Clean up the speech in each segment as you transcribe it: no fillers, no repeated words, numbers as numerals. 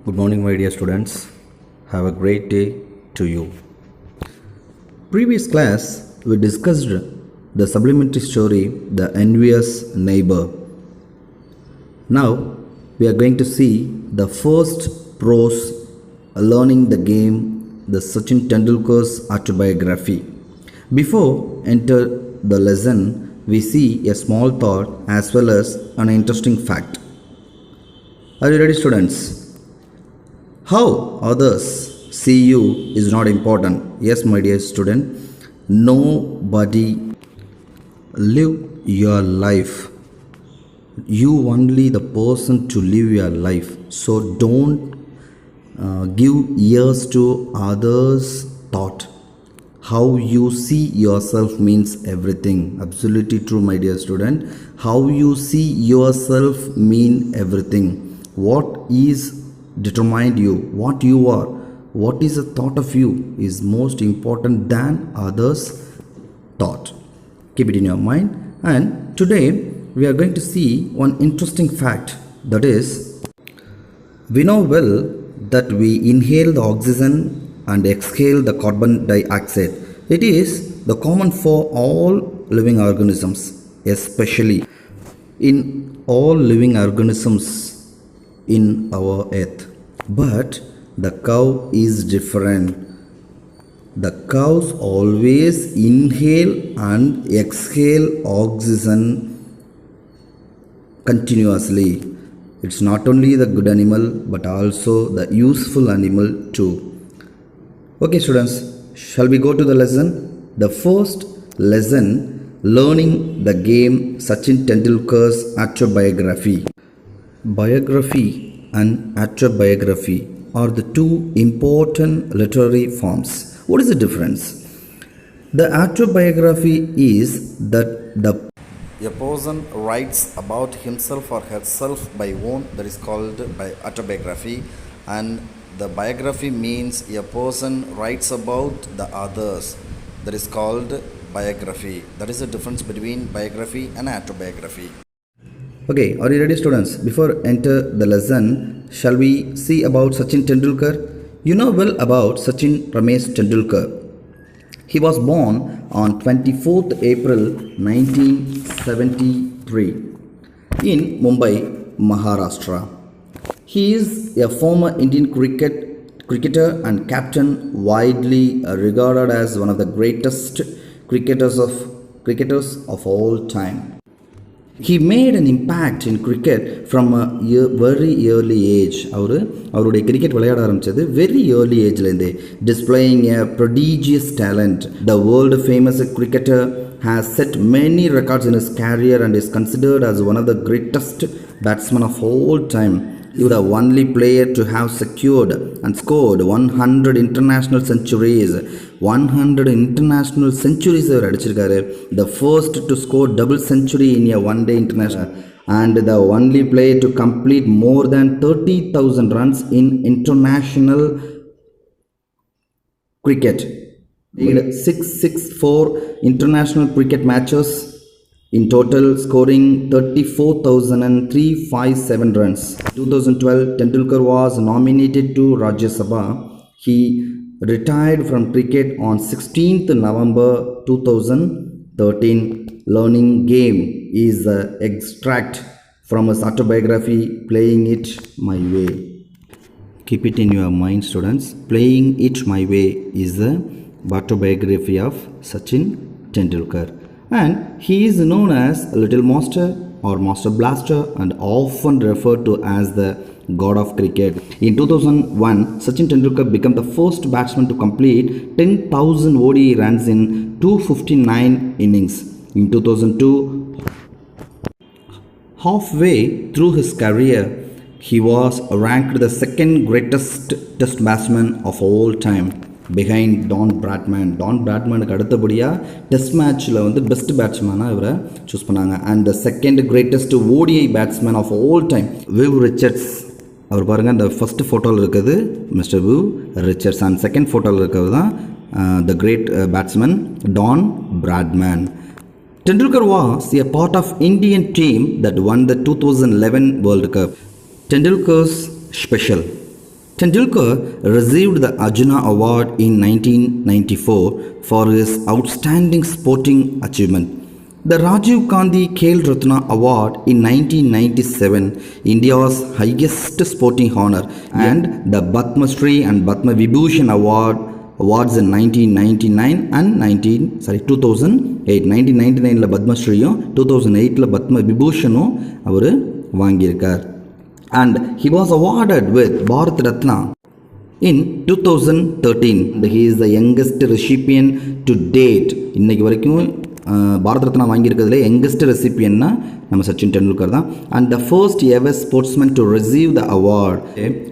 Good morning, my dear students. Have a great day to you. Previous class, we discussed the supplementary story, The Envious Neighbor. Now, we are going to see the first prose, learning the game, the Sachin Tendulkar's autobiography. Before enter the lesson, we see a small thought as well as an interesting fact. Are you ready, students? How others see you is not important. Yes, my dear student, nobody live your life. You only the person to live your life. So don't give ears to others' thought. How you see yourself means everything. Absolutely true, my dear student. How you see yourself mean everything. What is determined you, what you are, what is a thought of you is most important than others' thought. Keep it in your mind. And today we are going to see one interesting fact, that is, we know well that we inhale the oxygen and exhale the carbon dioxide. It is the common for all living organisms, especially in all living organisms in our earth. But the cow is different. The cows always inhale and exhale oxygen continuously. It's not only the good animal but also the useful animal too. Okay, students, shall we go to the lesson? The first lesson, learning the game, Sachin Tendulkar's autobiography. Biography and autobiography are the two important literary forms. What is the difference? The autobiography is that a person writes about himself or herself by own, that is called by autobiography, and the biography means a person writes about the others, that is called biography. That is the difference between biography and autobiography. Okay, are you ready, students? Before enter the lesson, shall we see about Sachin Tendulkar? You know well about Sachin Ramesh Tendulkar. He was born on 24th April 1973 in Mumbai, Maharashtra. He is a former Indian cricketer and captain, widely regarded as one of the greatest cricketers of all time. He made an impact in cricket from a very early age. அவருடைய cricket விளையாட ஆரம்பிச்சது very early ageலேருந்தே, displaying a prodigious talent. The world famous cricketer has set many records in his career and is considered as one of the greatest batsmen of all time. He was the only player to have secured and scored 100 international centuries. 100 international centuries அவர் அடிச்சிருக்காரு. The first to score double century in a one-day international and the only player to complete more than 30,000 runs in international cricket. He had 664 international cricket matches. In total, scoring 34,357 runs. 2012, Tendulkar was nominated to Rajya Sabha. He retired from cricket on 16th November 2013. Learning game is the extract from his autobiography, Playing It My Way. Keep it in your mind, students. Playing It My Way is the autobiography of Sachin Tendulkar. And he is known as Little Master or Master Blaster and often referred to as the God of Cricket. In 2001, Sachin Tendulkar became the first batsman to complete 10,000 ODI runs in 259 innings. In 2002, halfway through his career, he was ranked the second greatest test batsman of all time, behind Don Bradman. Don பிராட்மேனுக்கு அடுத்தபடியாக test மேட்ச்சில் best பேட்ஸ்மேனாக இவரை choose பண்ணாங்க. And the second greatest ODI batsman of all time, Viv Richards. அவர் பாருங்கள், அந்த first ஃபோட்டோவில் இருக்கிறது mister Viv Richards and second ஃபோட்டோவில் இருக்கிறது தான் the great batsman Don Bradman. Tendulkar was a part of Indian team that won the 2011 World Cup. Tendulkar's special. Tendulkar received the Arjuna Award in 1994 for his outstanding sporting achievement. The Rajiv Gandhi Khel Ratna Award in 1997, India's highest sporting honor, and the Padma Shri and Padma Vibhushan awards in 1999 and 2008. 1999 Padma Shriயும் 2008 Padma Vibhushanum அவர் வாங்கியிருக்கார். And he was awarded with Bharat Ratna in 2013. He is the youngest recipient to date. இன்னைக்கு வரைக்கும் பாரத் ரத்னா வாங்கியிருக்கிறதுல youngest ரெசிபியன்னா நம்ம சச்சின் டெண்டுல்கர் தான். And the first ever sportsman to receive the award.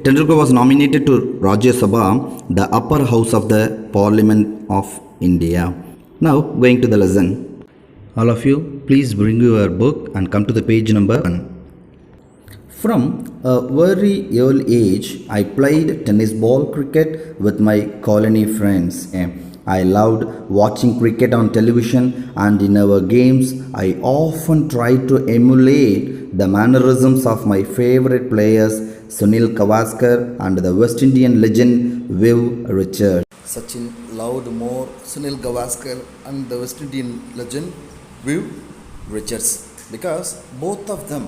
Tendulkar was nominated to Rajya Sabha, the upper house of the Parliament of India. Now going to the lesson. All of you, please bring your book and come to the page number 1. From a very early age, I played tennis ball cricket with my colony friends. I loved watching cricket on television, and in our games, I often tried to emulate the mannerisms of my favorite players, Sunil Gavaskar and the West Indian legend Viv Richards. Sachin loved more Sunil Gavaskar and the West Indian legend Viv Richards because both of them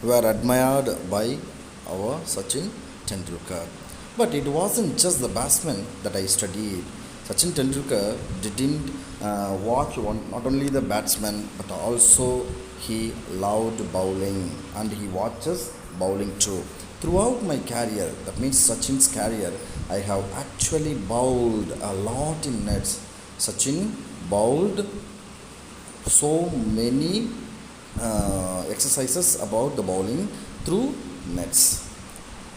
were admired by our Sachin Tendulkar. But it wasn't just the batsmen that I studied. Sachin Tendulkar didn't watch not only the batsmen but also he loved bowling and he watches bowling too. Throughout my career, that means Sachin's career, I have actually bowled a lot in nets. Sachin bowled so many exercises about the bowling through nets.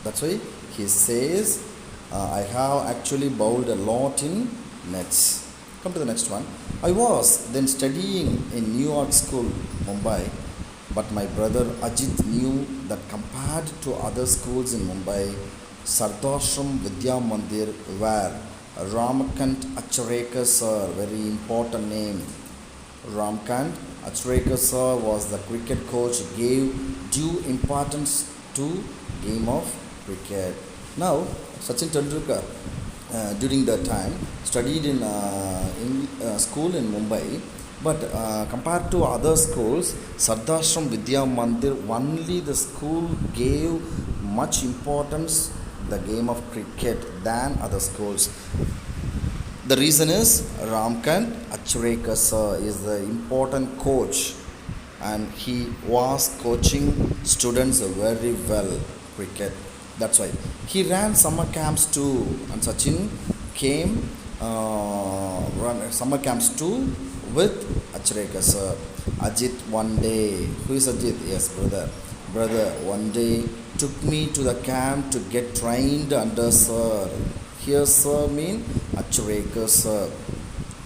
That's why he says I have actually bowled a lot in nets. Come to the next one. I was then studying in New York School, Mumbai, but my brother Ajit knew that compared to other schools in Mumbai, Sardashram Vidya Mandir, where Ramakant Acharekar sir, very important name, Ramakant Acharekar sir was the cricket coach, gave due importance to game of cricket. Now Sachin Tendulkar during that time studied in school in Mumbai, but compared to other schools, Sardashram Vidya Mandir, only the school gave much importance the game of cricket than other schools. The reason is Ramakant Acharekar sir is the important coach and he was coaching students very well cricket. That's why he ran summer camps too, and Sachin came run summer camps too with Acharekar sir. Ajit one day, who is Ajit? Yes, brother one day took me to the camp to get trained under sir. Here sir mean Acharekar sir.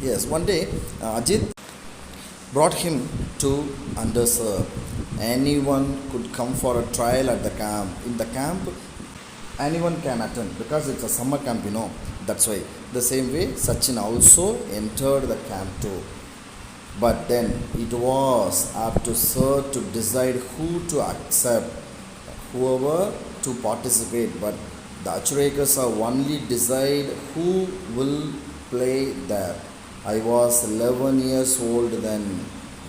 Yes, one day Ajit brought him to under sir. Anyone could come for a trial at the camp. In the camp, anyone can attend because it's a summer camp, you know. That's why. The same way, Sachin also entered the camp too. But then it was up to sir to decide who to accept, whoever to participate. But the Acharekar sir only decide who will play there. I was 11 years old then.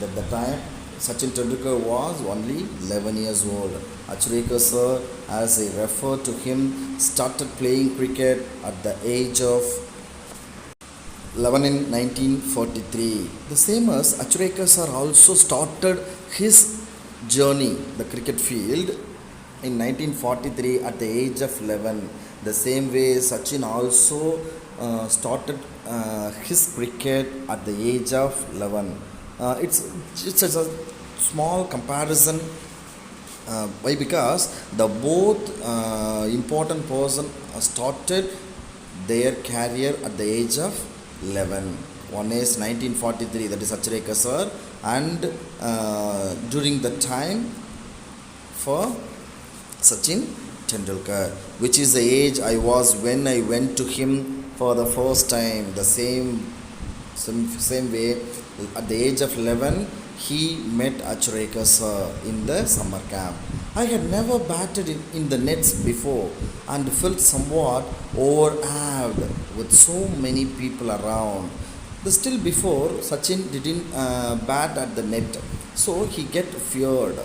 At the time, Sachin Tendulkar was only 11 years old. Acharekar sir, as I refer to him, started playing cricket at the age of 11 in 1943. The same as Acharekar sir also started his journey, the cricket field, in 1943 at the age of 11. The same way Sachin also started his cricket at the age of 11. It's a small comparison. Why? Because the both important person started their career at the age of 11. One is 1943, that is Acharekar sir, and during the time for Sachin Tendulkar, which is the age I was when I went to him for the first time. The same way, at the age of 11, he met Acharekar sir in the summer camp. I had never batted in the nets before and felt somewhat overawed with so many people around. The still before Sachin didn't bat at the net, so he get feared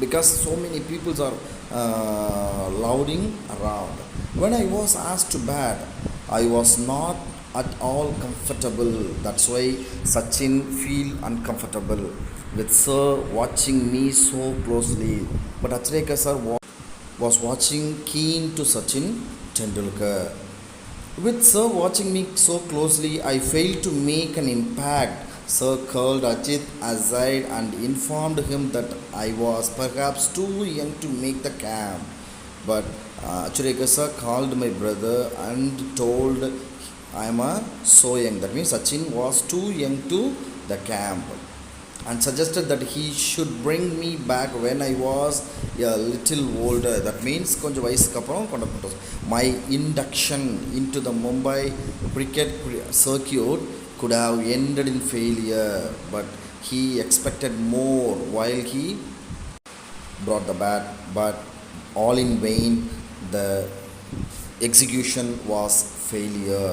because so many people are louding around. When I was asked to bat, I was not at all comfortable. That's why Sachin feel uncomfortable with sir watching me so closely. But Achareka sir was watching keen to Sachin Tendulkar. With Sir watching me so closely, I failed to make an impact. Sir called Ajit aside and informed him that I was perhaps too young to make the camp. But Achureka sir called my brother and told I am so young. That means Sachin was too young to the camp and suggested that he should bring me back when I was a little older. That means கொஞ்சம் வயசுக்கு அப்புறம் கொண்டு போட்டோம். My induction into the Mumbai cricket circuit could have ended in failure, but he expected more while he brought the bat, but all in vain. The execution was failure.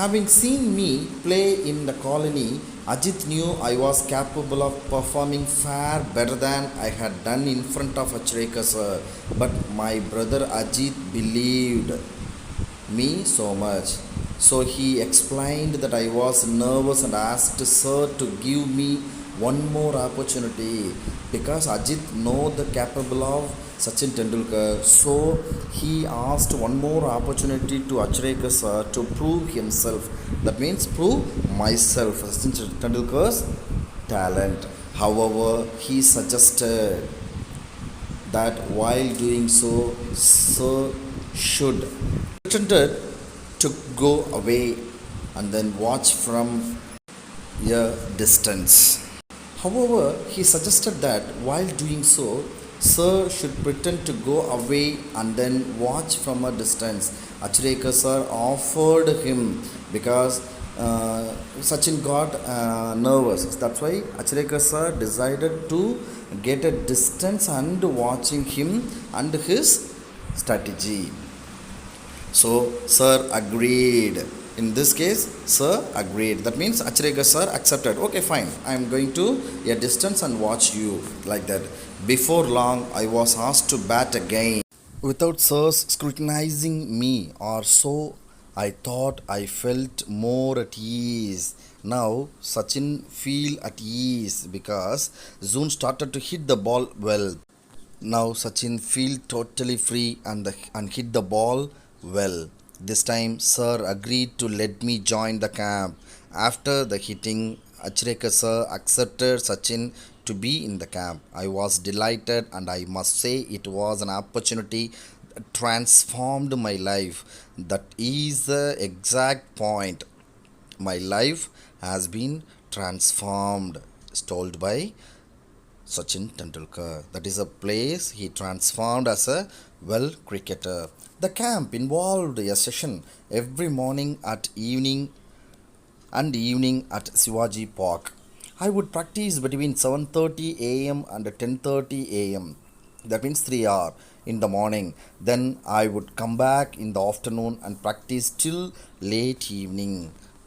Having seen me play in the colony, Ajit knew I was capable of performing far better than I had done in front of Achareka sir. But my brother Ajit believed me so much. So he explained that I was nervous and asked sir to give me one more opportunity because Ajit know the capable of Sachin Tendulkar. So he asked one more opportunity to Achareka sir to prove himself. That means prove myself, Sachin Tendulkar's talent. However, he suggested that while doing so, sir should pretended to go away and then watch from a distance. However, he suggested that while doing so, sir should pretend to go away and then watch from a distance. Achareka sir offered him because Sachin got nervous. That's why Achareka sir decided to get a distance and watching him and his strategy. So sir agreed. In this case, sir agreed. That means Achareka sir accepted. Okay, fine. I am going to a distance and watch you like that. Before long, I was asked to bat again. Without sirs scrutinizing me or so, I thought I felt more at ease. Now Sachin feel at ease because Zoon started to hit the ball well. Now Sachin feel totally free and hit the ball well. This time sir agreed to let me join the camp. After the hitting, Achareka sir accepted Sachin to be in the camp. I was delighted and I must say it was an opportunity that transformed my life. That is the exact point. My life has been transformed, told by Sachin Tendulkar. That is a place he transformed as a well cricketer. The camp involved a session every morning at evening at Shivaji Park. I would practice between 7:30 a.m. and 10:30 a.m. That means 3 hours in the morning. Then I would come back in the afternoon and practice till late evening.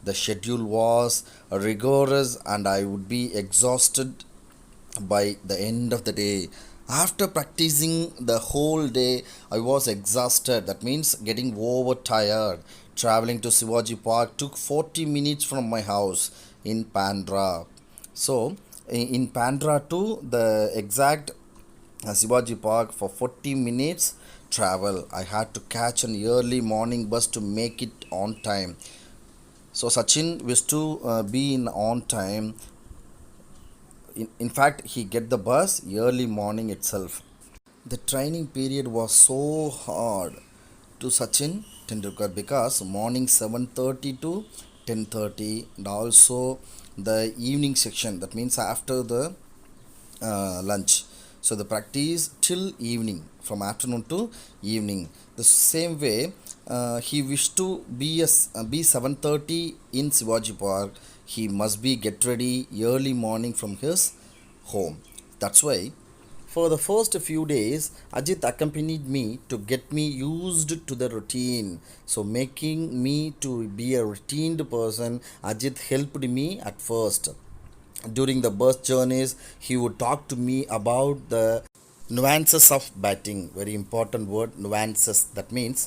The schedule was rigorous and I would be exhausted by the end of the day. After practicing the whole day, I was exhausted. That means getting overtired. Traveling to Shivaji Park took 40 minutes from my house in Bandra. So, in Bandra to the exact Shivaji Park for 40 minutes travel. I had to catch an early morning bus to make it on time. So, Sachin wished to be in on time. In fact, he get the bus early morning itself. The training period was so hard to Sachin Tendulkar because morning 7:30 to 10:30 and also the evening section. That means after the lunch. So the practice till evening, from afternoon to evening. The same way, he wished to be 7:30 in Shivaji Park. He must be get ready early morning from his home. That's why For the first few days, Ajit accompanied me to get me used to the routine. So, making me to be a routined person, Ajit helped me at first. During the bus journeys, he would talk to me about the nuances of batting. Very important word, nuances. That means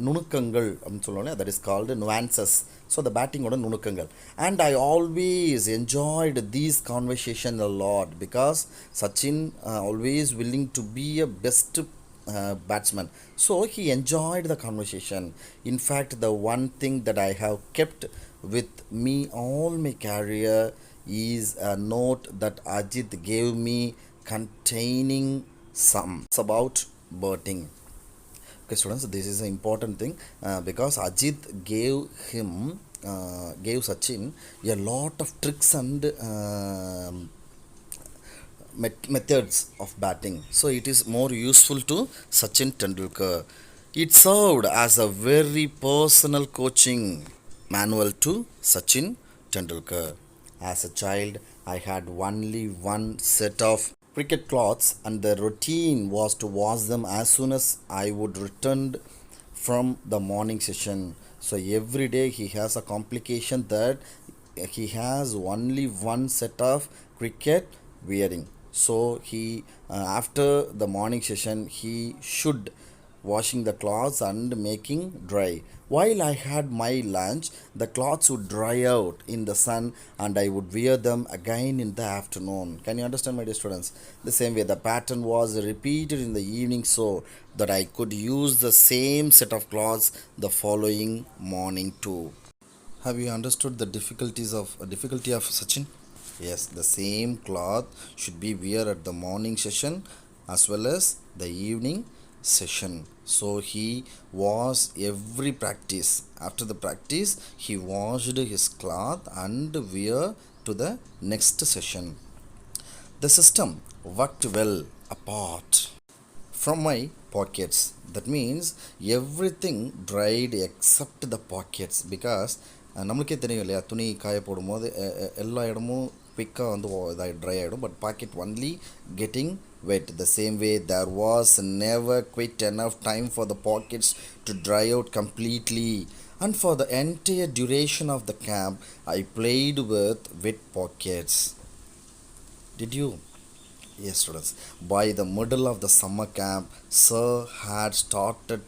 நுணுக்கங்கள் அப்படின்னு சொல்லுவோம், that is called nuances. So the batting ஓட நுணுக்கங்கள். And I always enjoyed these conversation a lot because Sachin always willing to be a best batsman. So he enjoyed the conversation. In fact, the one thing that I have kept with me all my career is a note that Ajit gave me containing some about birding. Okay, students, this is an important thing because Ajit gave Sachin a lot of tricks and methods of batting. So it is more useful to Sachin Tendulkar. It served as a very personal coaching manual to Sachin Tendulkar. As a child, I had only one set of cricket cloths, and the routine was to wash them as soon as I would return from the morning session. So every day he has a complication that he has only one set of cricket wearing. So he after the morning session he should washing the cloths and making dry. While I had my lunch, the cloths would dry out in the sun and I would wear them again in the afternoon. Can you understand, my dear students? The same way, the pattern was repeated in the evening so that I could use the same set of cloths the following morning too. Have you understood the difficulty of Sachin? Yes, the same cloth should be wear at the morning session as well as the evening session. So he was every practice. After the practice, he washed his cloth and wear to the next session. The system worked well apart from my pockets. That means everything dried except the pockets because நம்மளுக்கே தெரியும் இல்லையா, துணி காய போடும்போது எல்லா இடமும் குயிக்காக வந்து இதாக ட்ரை ஆகிடும், but pocket only getting wet. The same way, there was never quite enough time for the pockets to dry out completely. And for the entire duration of the camp, I played with wet pockets. Did you? Yes, students. By the middle of the summer camp, Sir had started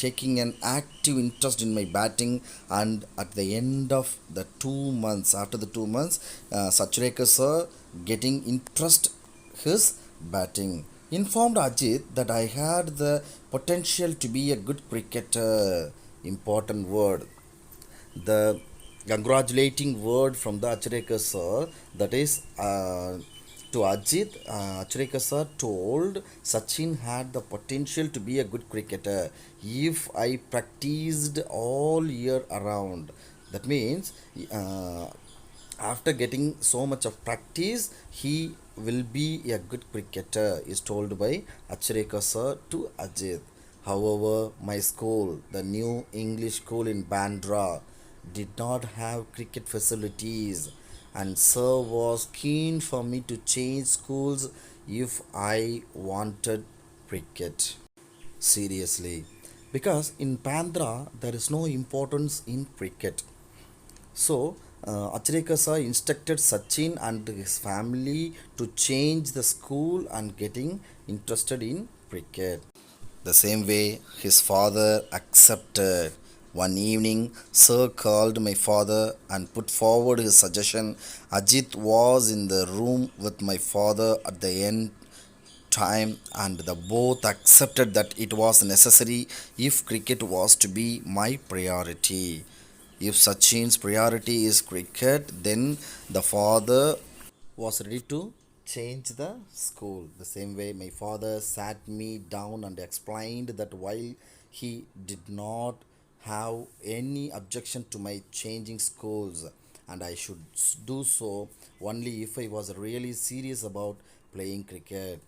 taking an active interest in my batting, and at the end of the 2 months, after the 2 months, Sachreka Sir getting interest his batting informed Ajit that I had the potential to be a good cricketer. Important word. The congratulating word from the Achareka sir, that is to Ajit, Achareka sir told Sachin had the potential to be a good cricketer if I practiced all year around. That means after getting so much of practice, he will be a good cricketer, is told by Achareka sir to Ajit. However, my school, the new English school in Bandra, did not have cricket facilities, and sir was keen for me to change schools if I wanted cricket seriously, because in Bandra there is no importance in cricket. So Achareka sir instructed Sachin and his family to change the school and getting interested in cricket. The same way, his father accepted. One evening, Sir called my father and put forward his suggestion. Ajit was in the room with my father at the end time, and the both accepted that it was necessary if cricket was to be my priority. If Sachin's priority is cricket, then the father was ready to change the school. The same way, my father sat me down and explained that while he did not have any objection to my changing schools, and I should do so only if I was really serious about playing cricket.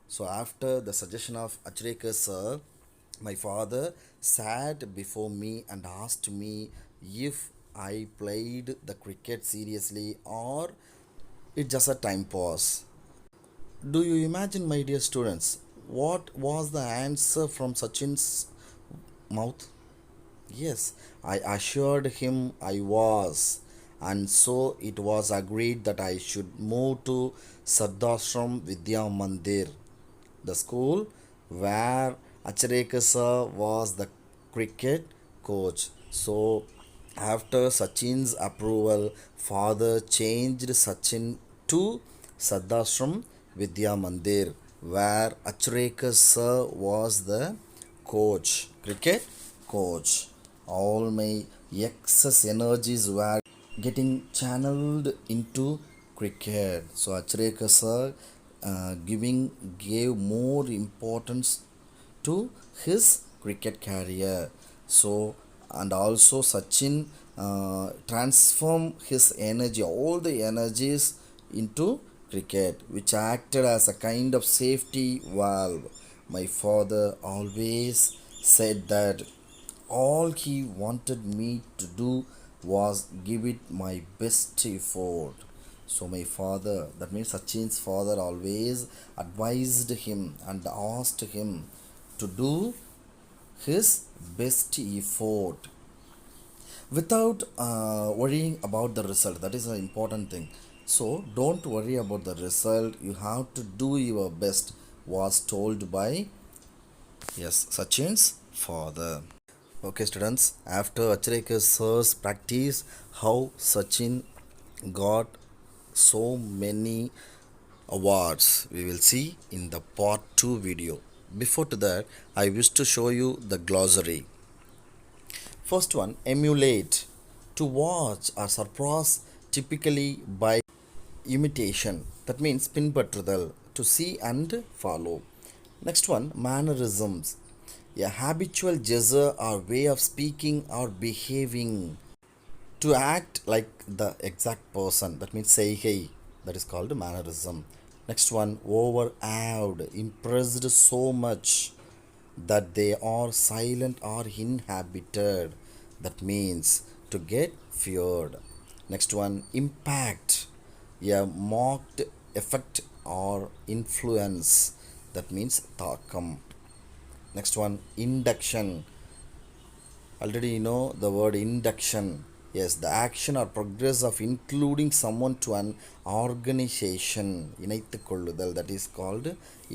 So after the suggestion of Achareka sir, my father sat before me and asked me if I played the cricket seriously or it's just a time pass. Do you imagine, my dear students, what was the answer from Sachin's mouth? Yes, I assured him I was, and so it was agreed that I should move to Siddhashram Vidya Mandir, the school where Achareka sir was the cricket coach. So, after Sachin's approval, father changed Sachin to Siddhashram Vidya Mandir, where Achareka sir was the coach, cricket coach. All my excess energies were getting channeled into cricket. So Achareka sir gave more importance to his cricket career. So and also Sachin transformed his energy, all the energies into cricket, which acted as a kind of safety valve. My father always said that all he wanted me to do was give it my best effort. So my father, that means Sachin's father, always advised him and asked him to do his best effort without worrying about the result. That is an important thing. So don't worry about the result, you have to do your best, was told by, yes, Sachin's father. Okay, students, after Achareka sir's practice, how Sachin got so many awards, we will see in the part 2 video. Before to that, I wish to show you the glossary. First one, emulate, to watch or surpass, typically by imitation, that means pinpatruthal, to see and follow. Next one, mannerisms, a habitual gesture or way of speaking or behaving, to act like the exact person, that means say hey, that is called mannerism. Next one, overawed, impressed so much that they are silent or inhabited, that means to get feared. Next one, impact, a marked effect or influence, that means takam. Next one, induction, already you know the word induction. Yes, the action or progress of including someone to an organization, இணைத்துக் கொள்ளுதல், that is called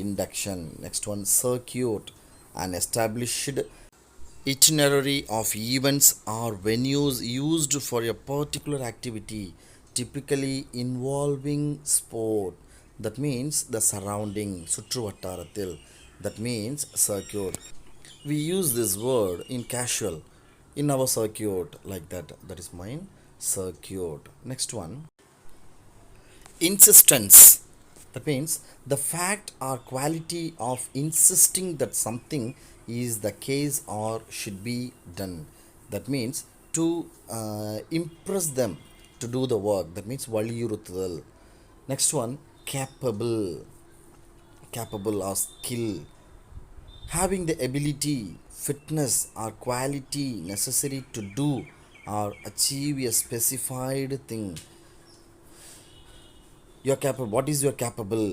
induction. Next one, circuit, an established itinerary of events or venues used for a particular activity, typically involving sport, that means the surrounding, சுற்று வட்டாரத்தில், that means circuit. We use this word in casual, in our circuit, like that, that is mine, circuit. Next one, insistence, that means the fact or quality of insisting that something is the case or should be done, that means to impress them to do the work, that means வலியுறுத்துதல். Next one, capable, capable or skill, having the ability, fitness or quality necessary to do or achieve a specified thing. You are capable, what is your capable?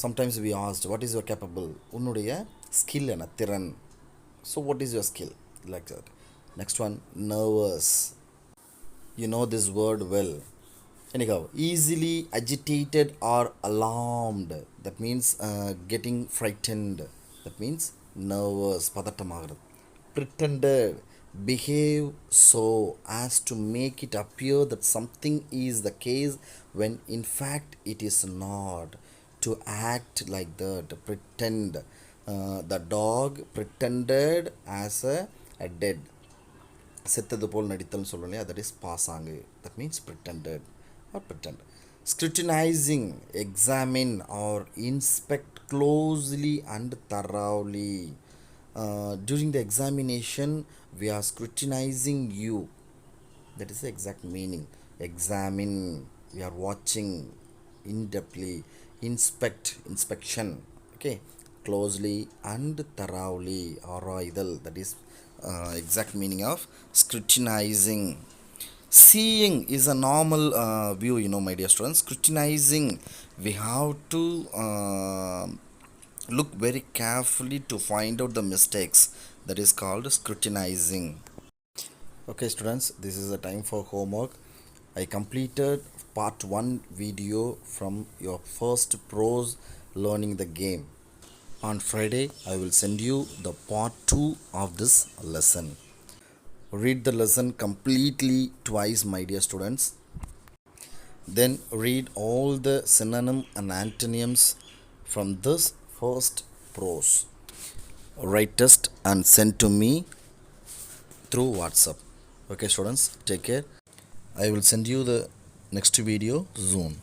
Sometimes we asked, what is your capable? உன்னுடைய skill என்ன, திறன். So what is your skill, like that. Next one, nervous, you know this word well. Anyhow, easily agitated or alarmed, that means getting frightened, that means nervous, பதட்டமாகிறது. Pretended, behave so as to make it appear that something is the case when in fact it is not, to act like that, pretend. The dog pretended as a dead, செத்தது போல் நடித்தல்னு சொல்கிறோம் இல்லையா, that is பாசாங்கு, that means pretended or pretend. Scrutinizing, examine or inspect closely and thoroughly. During the examination, we are scrutinizing you, that is the exact meaning. Examine, we are watching in depthly. Inspect, inspection, okay, closely and thoroughly, ஆராய்தல், that is exact meaning of scrutinizing. Seeing is a normal view, my dear students. Scrutinizing, we have to look very carefully to find out the mistakes. That is called scrutinizing. Okay, students, this is the time for homework. I completed part 1 video from your first prose learning the game. On Friday, I will send you the part 2 of this lesson. Read the lesson completely twice, my dear students. Then read all the synonym and antonyms from this first prose. Write test and send to me through WhatsApp. Okay, students, take care. I will send you the next video soon.